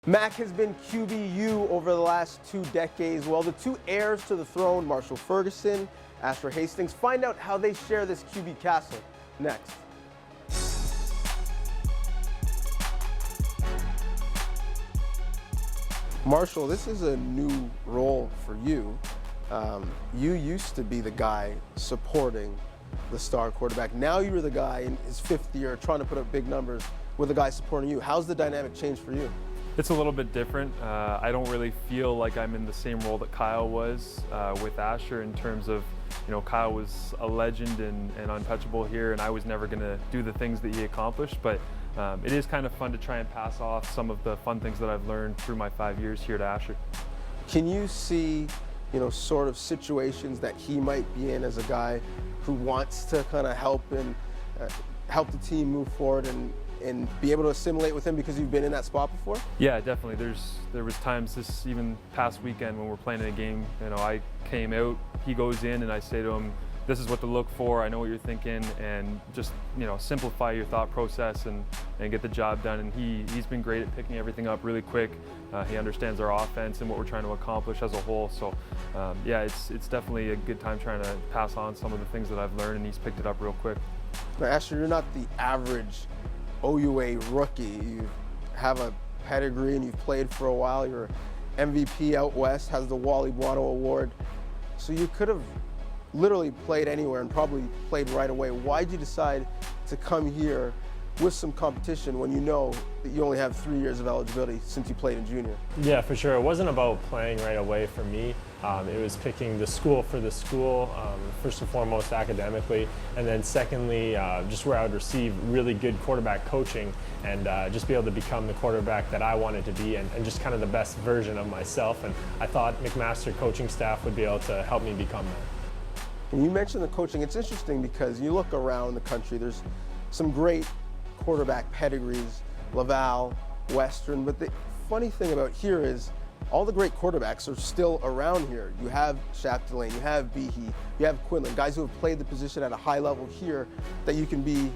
Mac has been QBU over the last 2 decades. Well, the two heirs to the throne, Marshall Ferguson, Asher Hastings, find out how they share this QB castle next. Marshall, this is a new role for you. You used to be the guy supporting the star quarterback. Now you're the guy in his 5th year trying to put up big numbers with a guy supporting you. How's the dynamic changed for you? It's a little bit different. I don't really feel like I'm in the same role that Kyle was with Asher in terms of, Kyle was a legend and untouchable here, and I was never going to do the things that he accomplished. But it is kind of fun to try and pass off some of the fun things that I've learned through my 5 years here at Asher. Can you see, sort of situations that he might be in as a guy who wants to kind of help the team move forward and be able to assimilate with him because you've been in that spot before? Yeah, definitely. There was times this even past weekend when we're playing in a game, I came out, he goes in, and I say to him, this is what to look for, I know what you're thinking, and just, simplify your thought process and get the job done. And he's been great at picking everything up really quick. He understands our offense and what we're trying to accomplish as a whole. So yeah, it's definitely a good time trying to pass on some of the things that I've learned, and he's picked it up real quick. Now, Asher, you're not the average OUA rookie. You have a pedigree and you've played for a while. You're MVP out west, has the Wally Buono Award. So you could have literally played anywhere and probably played right away. Why'd you decide to come here with some competition when you know that you only have 3 years of eligibility since you played in junior? Yeah, for sure. It wasn't about playing right away for me. It was picking the school for the school, first and foremost academically, and then secondly, just where I would receive really good quarterback coaching and just be able to become the quarterback that I wanted to be and just kind of the best version of myself. And I thought McMaster coaching staff would be able to help me become that. And you mentioned the coaching. It's interesting because you look around the country, there's some great quarterback pedigrees, Laval, Western, but the funny thing about here is all the great quarterbacks are still around here. You have Chapdelaine, you have Behe, you have Quinlan, guys who have played the position at a high level here that you can be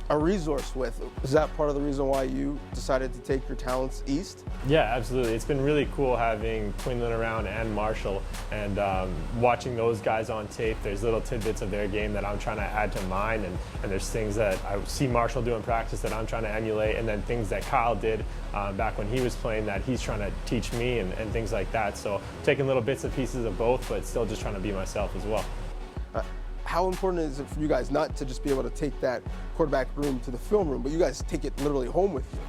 a resource with. Is that part of the reason why you decided to take your talents east? Yeah, absolutely. It's been really cool having Quinlan around and Marshall, and watching those guys on tape. There's little tidbits of their game that I'm trying to add to mine, and there's things that I see Marshall do in practice that I'm trying to emulate, and then things that Kyle did back when he was playing that he's trying to teach me and things like that. So taking little bits and pieces of both, but still just trying to be myself as well. How important is it for you guys not to just be able to take that quarterback room to the film room, but you guys take it literally home with you?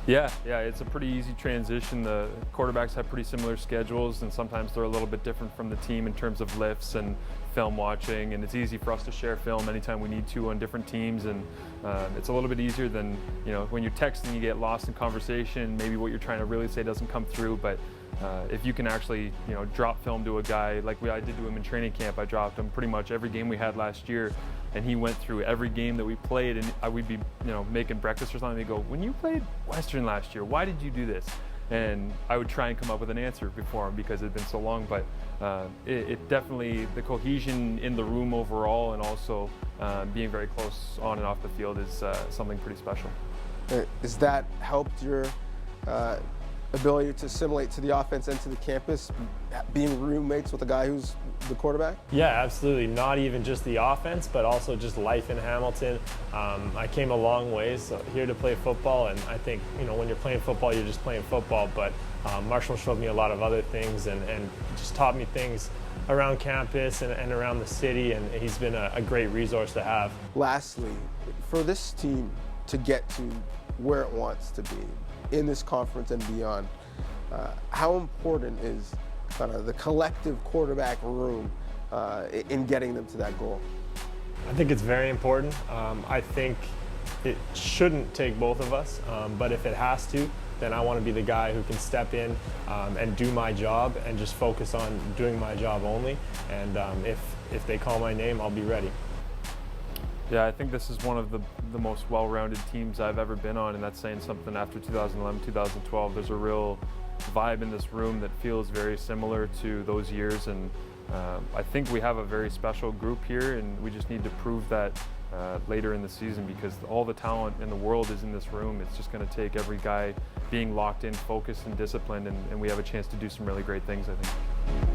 Yeah, it's a pretty easy transition. The quarterbacks have pretty similar schedules, and sometimes they're a little bit different from the team in terms of lifts and film watching, and it's easy for us to share film anytime we need to on different teams, and it's a little bit easier than, when you're texting, you get lost in conversation, maybe what you're trying to really say doesn't come through, but if you can actually, drop film to a guy like I did to him in training camp. I dropped him pretty much every game we had last year, and he went through every game that we played, and we'd be, making breakfast or something. He'd go, "When you played Western last year, why did you do this?" And I would try and come up with an answer before him because it had been so long. But it definitely, the cohesion in the room overall, and also being very close on and off the field is something pretty special. Has that helped your ability to assimilate to the offense and to the campus, being roommates with a guy who's the quarterback? Yeah, absolutely. Not even just the offense, but also just life in Hamilton. I came a long ways here to play football, and I think, when you're playing football, you're just playing football, but Marshall showed me a lot of other things and just taught me things around campus and around the city, and he's been a great resource to have. Lastly, for this team to get to where it wants to be in this conference and beyond, how important is kind of the collective quarterback room in getting them to that goal? I think it's very important. I think it shouldn't take both of us, but if it has to, then I want to be the guy who can step in and do my job and just focus on doing my job only. And if they call my name, I'll be ready. Yeah, I think this is one of the most well-rounded teams I've ever been on, and that's saying something. After 2011, 2012, there's a real vibe in this room that feels very similar to those years, and I think we have a very special group here, and we just need to prove that later in the season, because all the talent in the world is in this room. It's just going to take every guy being locked in, focused, and disciplined, and we have a chance to do some really great things, I think.